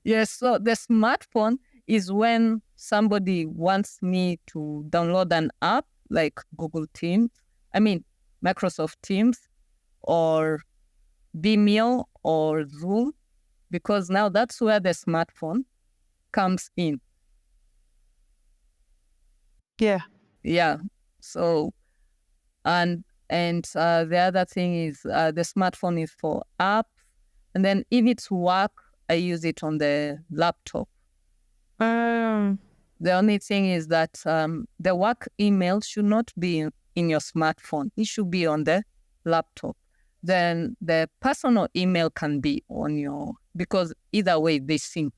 Yes, so the smartphone is when somebody wants me to download an app like Microsoft Teams or Vimeo or Zoom, because now that's where the smartphone comes in. Yeah. Yeah. So, and the other thing is the smartphone is for apps. And then if it's work, I use it on the laptop. The only thing is that the work email should not be in your smartphone. It should be on the laptop. Then the personal email can be on because either way they sync,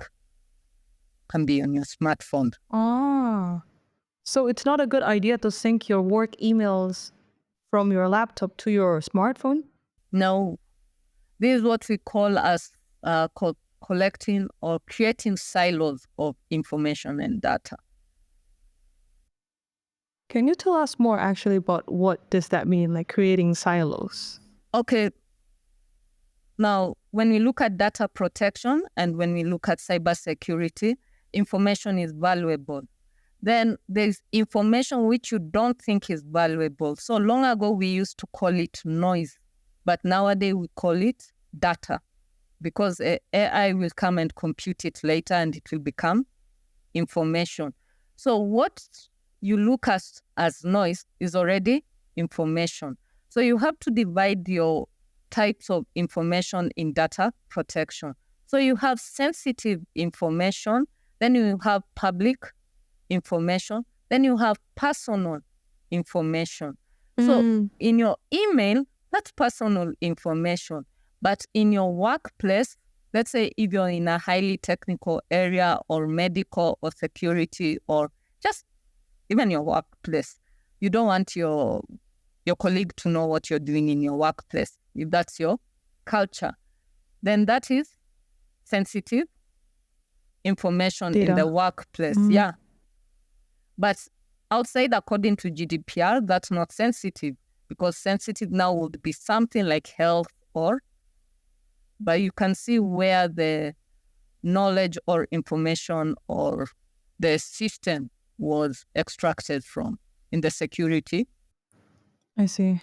can be on your smartphone. So it's not a good idea to sync your work emails from your laptop to your smartphone? No. This is what we call as collecting or creating silos of information and data. Can you tell us more actually about what does that mean, like creating silos? Okay. Now, when we look at data protection and when we look at cybersecurity, information is valuable. Then there's information which you don't think is valuable. So long ago, we used to call it noise, but nowadays we call it data, because AI will come and compute it later and it will become information. So what you look at as noise is already information. So you have to divide your types of information in data protection. So you have sensitive information, then you have public information, then you have personal information. So in your email, that's personal information. But in your workplace, let's say if you're in a highly technical area or medical or security or just even your workplace, you don't want your colleague to know what you're doing in your workplace. If that's your culture, then that is sensitive information in Data. the workplace. Yeah. But outside, according to GDPR, that's not sensitive, because sensitive now would be something like health but you can see where the knowledge or information or the system was extracted from in the security. I see.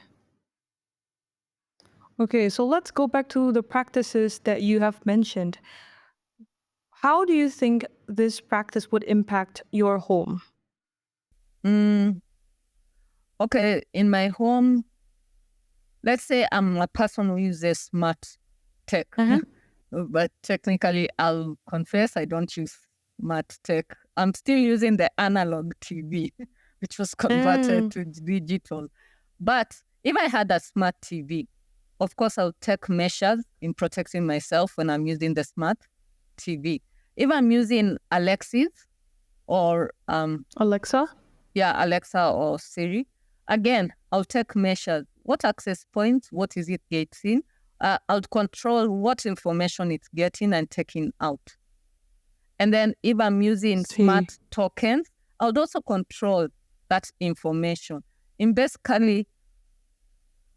Okay, so let's go back to the practices that you have mentioned. How do you think this practice would impact your home? Okay, in my home, let's say I'm a person who uses smart tech, but technically I'll confess I don't use smart tech. I'm still using the analog TV, which was converted to digital. But if I had a smart TV, of course, I'll take measures in protecting myself when I'm using the smart TV. If I'm using Alexis or Alexa? Alexa or Siri, again, I'll take measures. What access points? What is it getting? I'll control what information it's getting and taking out. And then if I'm using smart tokens, I'll also control that information. And basically,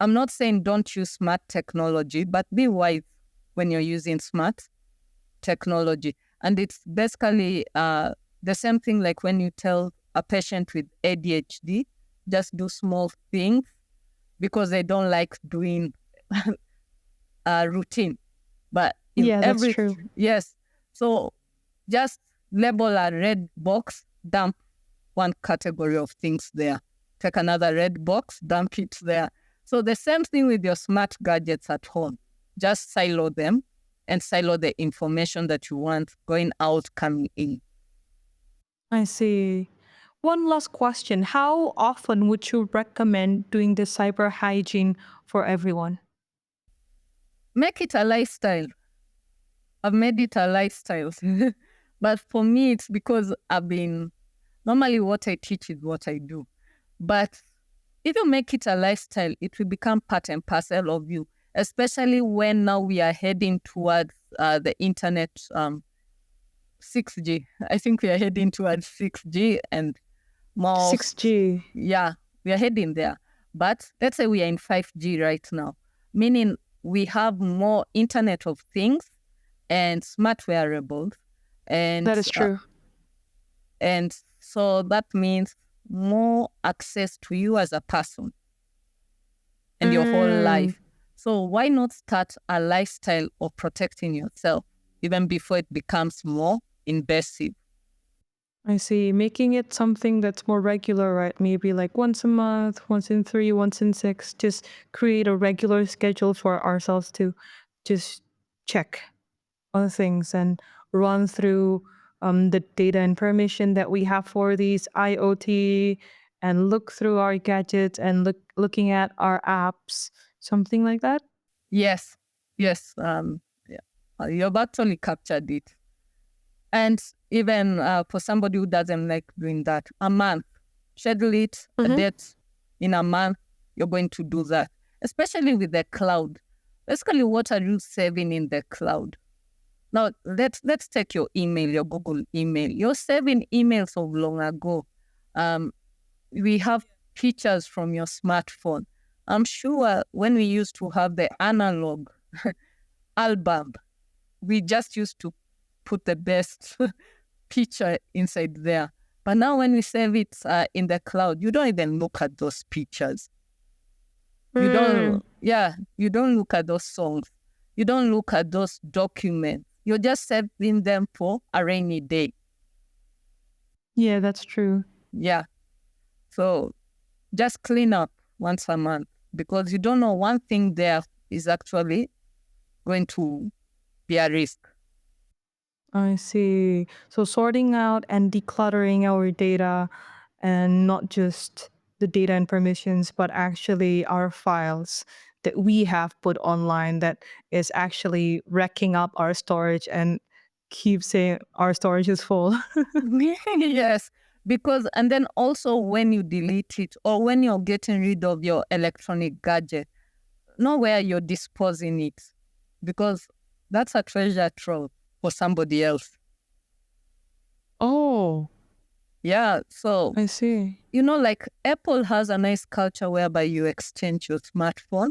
I'm not saying don't use smart technology, but be wise when you're using smart technology. And it's basically the same thing like when you tell a patient with ADHD, just do small things because they don't like doing a routine. But that's true. Yes. So just label a red box, dump one category of things there. Take another red box, dump it there. So the same thing with your smart gadgets at home. Just silo them and silo the information that you want going out, coming in. I see. One last question. How often would you recommend doing the cyber hygiene for everyone? Make it a lifestyle. I've made it a lifestyle. But for me, it's because normally what I teach is what I do. But if you make it a lifestyle, it will become part and parcel of you, especially when now we are heading towards the internet 6G. I think we are heading towards 6G and more. 6G. Yeah, we are heading there. But let's say we are in 5G right now, meaning we have more Internet of Things and smart wearables. And that is true. And so that means more access to you as a person and your whole life. So why not start a lifestyle of protecting yourself even before it becomes more invasive? I see. Making it something that's more regular, right? Maybe like once a month, once in 3, once in 6. Just create a regular schedule for ourselves to just check on things and run through the data and permission that we have for these IoT and look through our gadgets and looking at our apps, something like that. Yes. You've actually captured it. And even for somebody who doesn't like doing that, a month, schedule it, a date in a month, you're going to do that, especially with the cloud. Basically, what are you saving in the cloud? Now, let's take your email, your Google email. You're saving emails of long ago. We have pictures from your smartphone. I'm sure when we used to have the analog album, we just used to put the best picture inside there. But now when we save it in the cloud, you don't even look at those pictures. You don't look at those songs. You don't look at those documents. You're just saving them for a rainy day. Yeah, that's true. Yeah. So just clean up once a month because you don't know one thing there is actually going to be a risk. I see. So sorting out and decluttering our data and not just the data and permissions, but actually our files that we have put online that is actually wrecking up our storage and keep saying our storage is full. Yes, and then also when you delete it or when you're getting rid of your electronic gadget, know where you're disposing it because that's a treasure trove for somebody else. Oh, Yeah. So, I see. like Apple has a nice culture whereby you exchange your smartphone.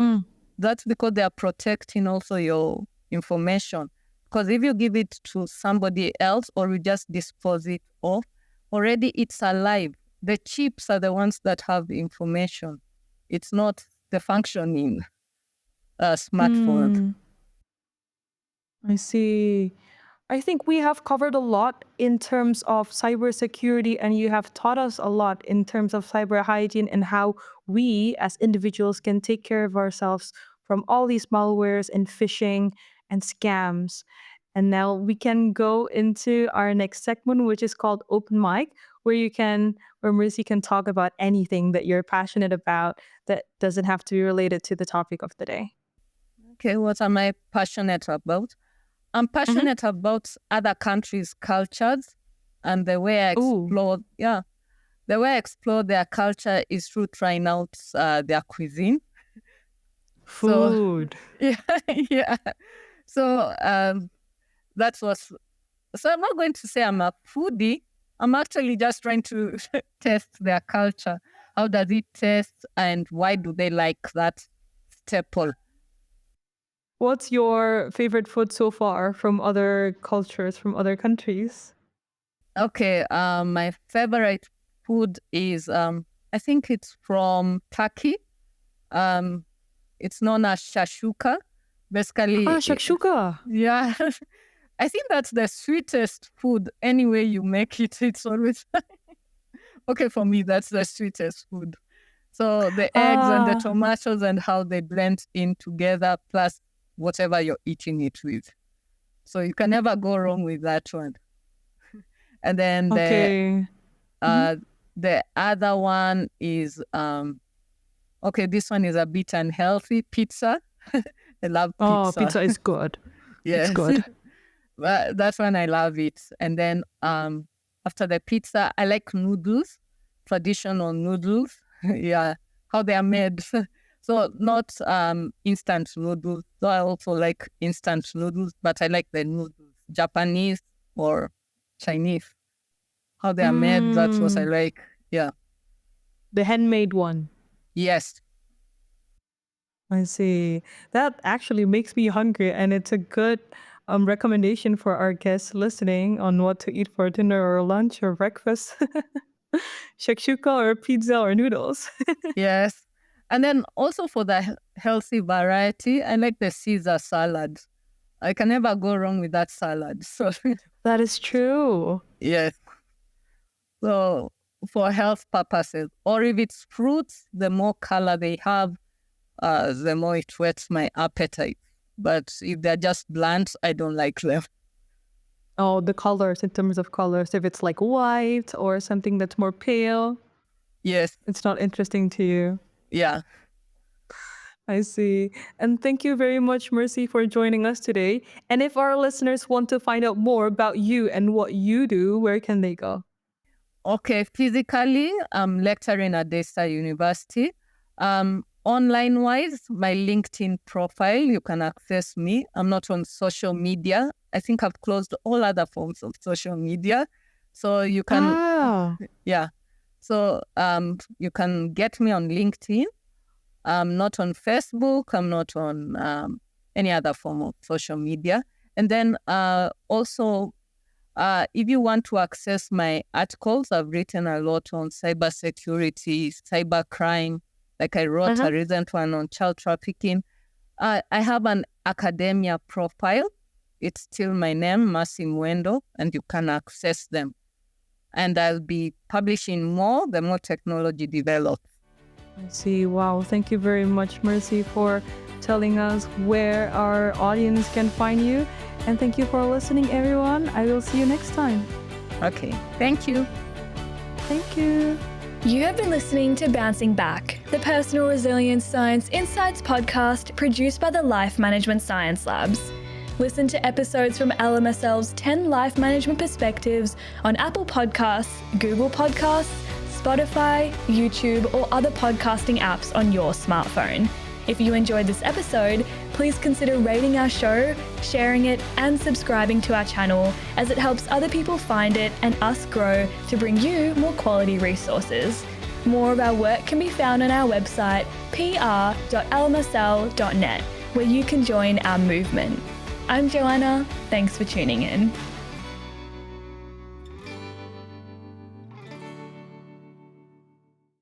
Mm. That's because they are protecting also your information. Because if you give it to somebody else or you just dispose it off, already it's alive. The chips are the ones that have the information. It's not the functioning smartphone. Mm. I see. I think we have covered a lot in terms of cybersecurity, and you have taught us a lot in terms of cyber hygiene and how we as individuals can take care of ourselves from all these malwares and phishing and scams. And now we can go into our next segment, which is called Open Mic, where Mercy can talk about anything that you're passionate about that doesn't have to be related to the topic of the day. Okay, what am I passionate about? I'm Mm-hmm. passionate about other countries' cultures and the way I Ooh, explore, the way I explore their culture is through trying out their cuisine. So, food. yeah, yeah. So, that was, so I'm not going to say I'm a foodie. I'm actually just trying to test their culture. How does it taste and why do they like that staple? What's your favorite food so far from other cultures, from other countries? Okay, my favorite food is I think it's from Turkey. Um, it's known as shashuka. Ah, Basically, shakshuka. yeah, I think that's the sweetest food. Any way you make it, it's always okay for me. That's the sweetest food. So the eggs and the Ah, tomatoes and how they blend in together, plus whatever you're eating it with. So you can never go wrong with that one. And then okay. Mhm. uh, the other one is okay. This one is a bit unhealthy. Pizza. I love Oh, pizza. pizza is good. It's Yes, good. but that one I love it. And then after the pizza, I like noodles, traditional noodles. Yeah, how they are made. So not instant noodles. So I also like instant noodles, but I like the noodles, Japanese or Chinese. How they are made. That's what I Mm, like. Yeah. the handmade one. Yes. I see. That actually makes me hungry, and it's a good recommendation for our guests listening on what to eat for dinner or lunch or breakfast. Shakshuka or pizza or noodles. Yes. And then also for the healthy variety, I like the Caesar salad. I can never go wrong with that salad. So, That is true. yes. So, for health purposes, or if it's fruits, the more color they have, the more it whets my appetite. But if they're just bland, I don't like them. Oh, the colors, in terms of colors, if it's like white or something that's more pale, Yes. it's not interesting to you. Yeah. I see. And thank you very much, Mercy, for joining us today. And if our listeners want to find out more about you and what you do, where can they go? Okay, physically, I'm lecturing at Daystar University. Online-wise, my LinkedIn profile, you can access me. I'm not on social media. I think I've closed all other forms of social media. So you can, Ah, yeah. So you can get me on LinkedIn. I'm not on Facebook. I'm not on any other form of social media. And then also, if you want to access my articles, I've written a lot on cybersecurity, cybercrime. Like I wrote uh-huh. a recent one on child trafficking. I have an academia profile. It's still my name, Muendo, and you can access them. And I'll be publishing more the more technology develops. I see. Wow. Thank you very much, Mercy, for telling us where our audience can find you. And thank you for listening, everyone. I will see you next time. Okay, thank you. Thank you. You have been listening to Bouncing Back, the Personal Resilience Science Insights podcast produced by the Life Management Science Labs. Listen to episodes from LMSL's 10 Life Management Perspectives on Apple Podcasts, Google Podcasts, Spotify, YouTube, or other podcasting apps on your smartphone. If you enjoyed this episode, please consider rating our show, sharing it, and subscribing to our channel, as it helps other people find it and us grow to bring you more quality resources. More of our work can be found on our website, pr.lmsl.net, where you can join our movement. I'm Joanna. Thanks for tuning in.